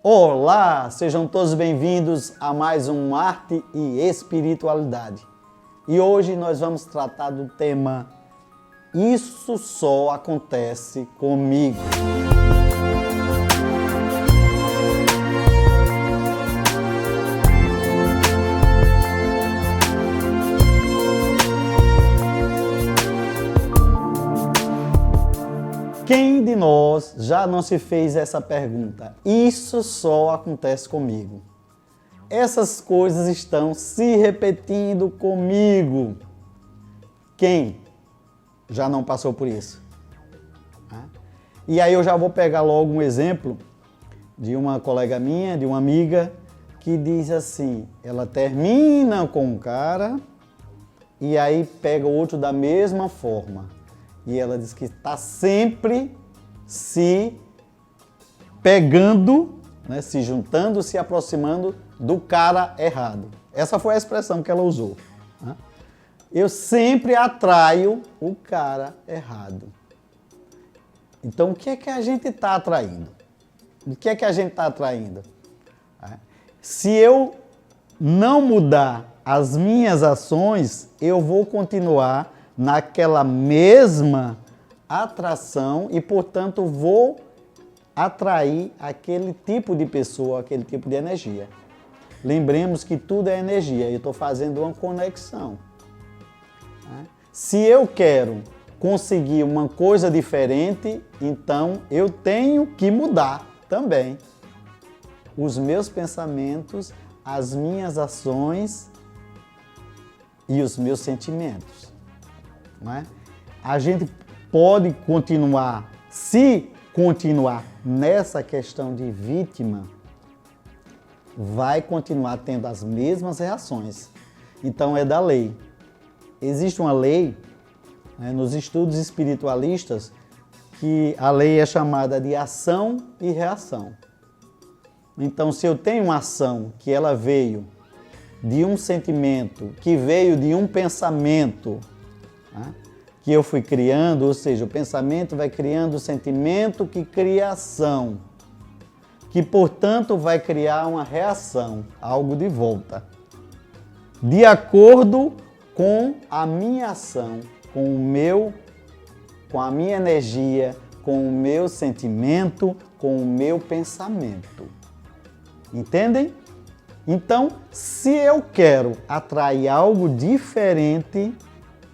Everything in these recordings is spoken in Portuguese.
Olá, sejam todos bem-vindos a mais um Arte e Espiritualidade. E hoje nós vamos tratar do tema Isso só acontece comigo. Quem de nós já não se fez essa pergunta? Isso só acontece comigo. Essas coisas estão se repetindo comigo. Quem já não passou por isso? E aí eu já vou pegar logo um exemplo de uma colega minha, de uma amiga, que diz assim, ela termina com um cara e aí pega o outro da mesma forma. E ela diz que está sempre se pegando, né, se juntando, se aproximando do cara errado. Essa foi a expressão que ela usou. Né? Eu sempre atraio o cara errado. Então, o que é que a gente está atraindo? O que é que a gente está atraindo? Se eu não mudar as minhas ações, eu vou continuar naquela mesma atração e, portanto, vou atrair aquele tipo de pessoa, aquele tipo de energia. Lembremos que tudo é energia, eu estou fazendo uma conexão. Se eu quero conseguir uma coisa diferente, então eu tenho que mudar também os meus pensamentos, as minhas ações e os meus sentimentos. Não é? A gente pode continuar, se continuar nessa questão de vítima, vai continuar tendo as mesmas reações. Então é da lei. Existe uma lei, né, nos estudos espiritualistas, que a lei é chamada de ação e reação. Então, se eu tenho uma ação que ela veio de um sentimento, que veio de um pensamento, que eu fui criando, ou seja, o pensamento vai criando o sentimento que cria ação, que, portanto, vai criar uma reação, algo de volta, de acordo com a minha ação, com a minha energia, com o meu sentimento, com o meu pensamento. Entendem? Então, se eu quero atrair algo diferente,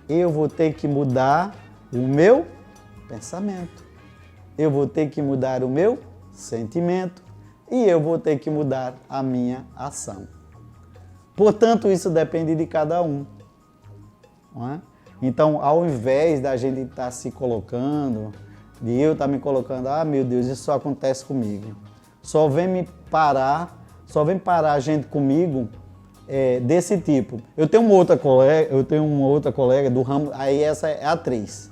eu vou ter que mudar o meu pensamento. Eu vou ter que mudar o meu sentimento e eu vou ter que mudar a minha ação. Portanto, isso depende de cada um. Não é? Então, ao invés da gente estar se colocando, de eu estar me colocando, meu Deus, isso só acontece comigo. Só vem parar a gente comigo desse tipo. Eu tenho uma outra colega do ramo, aí essa é atriz.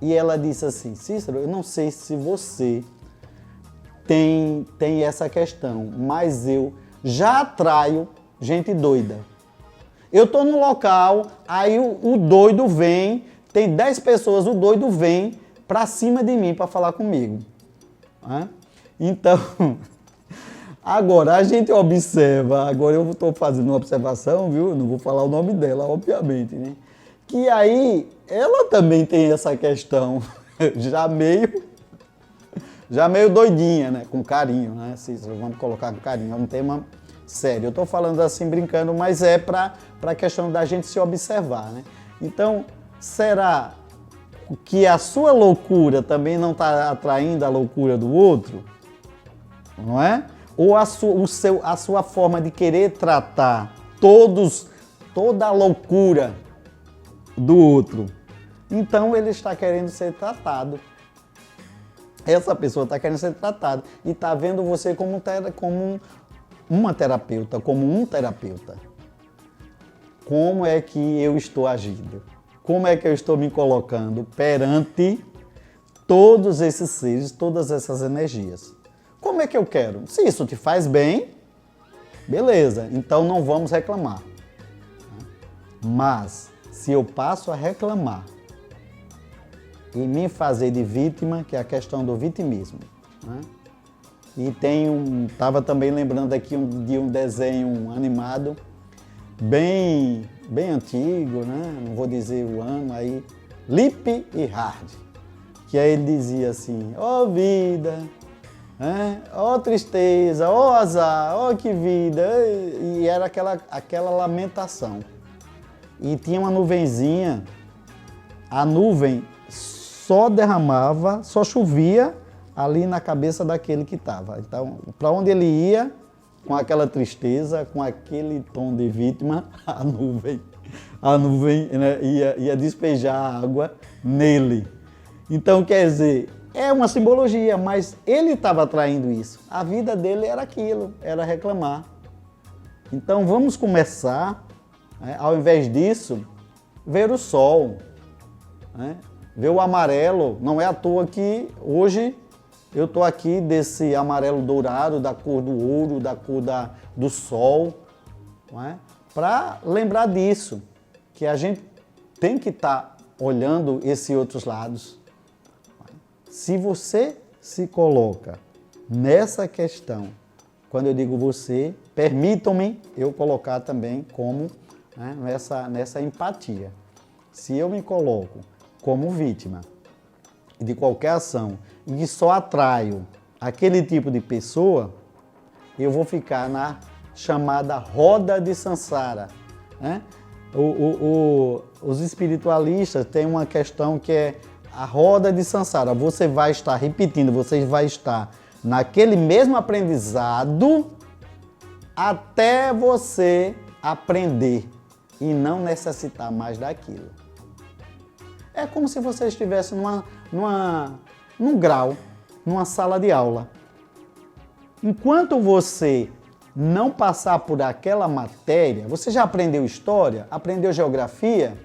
E ela disse assim, Cícero, eu não sei se você tem essa questão, mas eu já atraio gente doida. Eu estou no local, aí o doido vem, tem 10 pessoas, o doido vem para cima de mim para falar comigo. Então, agora a gente observa, agora eu estou fazendo uma observação, viu? Não vou falar o nome dela, obviamente, né? Que aí ela também tem essa questão já meio doidinha, né? Com carinho, né? Cícero, vamos colocar com carinho, é um tema sério. Eu estou falando assim brincando, mas é para a questão da gente se observar, né? Então, será que a sua loucura também não está atraindo a loucura do outro? Não é? Ou a sua forma de querer tratar toda a loucura do outro. Então ele está querendo ser tratado. Essa pessoa está querendo ser tratada e está vendo você como uma terapeuta, como um terapeuta. Como é que eu estou agindo? Como é que eu estou me colocando perante todos esses seres, todas essas energias? Como é que eu quero? Se isso te faz bem, beleza, então não vamos reclamar. Mas, se eu passo a reclamar e me fazer de vítima, que é a questão do vitimismo, E estava também lembrando aqui de um desenho animado, bem antigo, né? Não vou dizer o ano aí, Lip e Hard. Que aí ele dizia assim, ó vida, ó tristeza, ó azar, ó que vida. E era aquela lamentação. E tinha uma nuvenzinha, a nuvem só derramava, só chovia ali na cabeça daquele que estava. Então, para onde ele ia, com aquela tristeza, com aquele tom de vítima, a nuvem né, ia despejar água nele. Então, quer dizer, é uma simbologia, mas ele estava atraindo isso. A vida dele era aquilo, era reclamar. Então, vamos começar, ao invés disso, ver o sol, ver o amarelo. Não é à toa que hoje eu estou aqui desse amarelo dourado, da cor do ouro, da cor do sol, para lembrar disso, que a gente tem que estar olhando esses outros lados. Se você se coloca nessa questão, quando eu digo você, permitam-me eu colocar também como nessa empatia. Se eu me coloco como vítima de qualquer ação e só atraio aquele tipo de pessoa, eu vou ficar na chamada roda de Sansara. Os espiritualistas têm uma questão que é a roda de Sansara. Você vai estar repetindo, você vai estar naquele mesmo aprendizado até você aprender e não necessitar mais daquilo. É como se você estivesse num grau, numa sala de aula. Enquanto você não passar por aquela matéria, você já aprendeu história? Aprendeu geografia?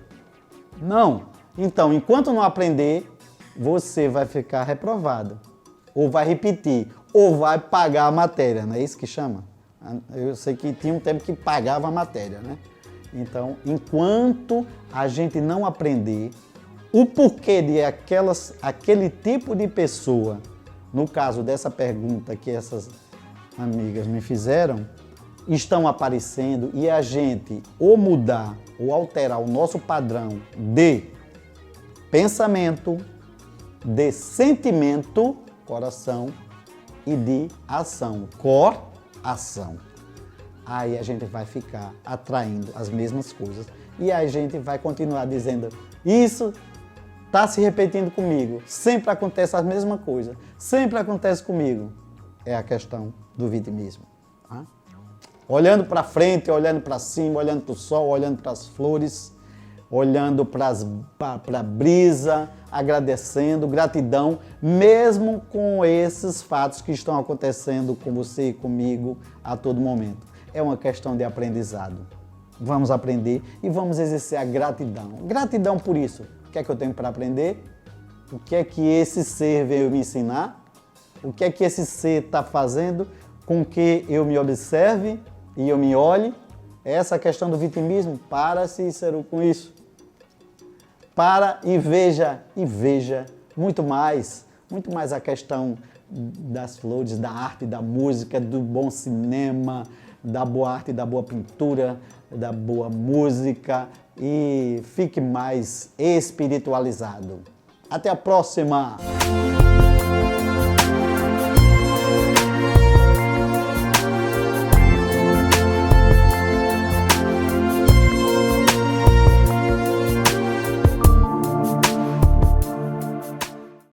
Não. Então, enquanto não aprender, você vai ficar reprovado. Ou vai repetir, ou vai pagar a matéria, não é isso que chama? Eu sei que tinha um tempo que pagava a matéria, né? Então, enquanto a gente não aprender o porquê de aquele tipo de pessoa, no caso dessa pergunta que essas amigas me fizeram, estão aparecendo e a gente ou mudar ou alterar o nosso padrão de pensamento, de sentimento, coração, e de ação, ação. Aí a gente vai ficar atraindo as mesmas coisas e a gente vai continuar dizendo, isso está se repetindo comigo, sempre acontece a mesma coisa, sempre acontece comigo. É a questão do vitimismo. Olhando para frente, olhando para cima, olhando para o sol, olhando para as flores, olhando para a brisa, agradecendo, gratidão, mesmo com esses fatos que estão acontecendo com você e comigo a todo momento. É uma questão de aprendizado. Vamos aprender e vamos exercer a gratidão. Gratidão por isso. O que é que eu tenho para aprender? O que é que esse ser veio me ensinar? O que é que esse ser está fazendo com que eu me observe e eu me olhe? Essa questão do vitimismo, para, Cícero, com isso. Para e veja muito mais a questão das flores, da arte, da música, do bom cinema, da boa arte, da boa pintura, da boa música e fique mais espiritualizado. Até a próxima!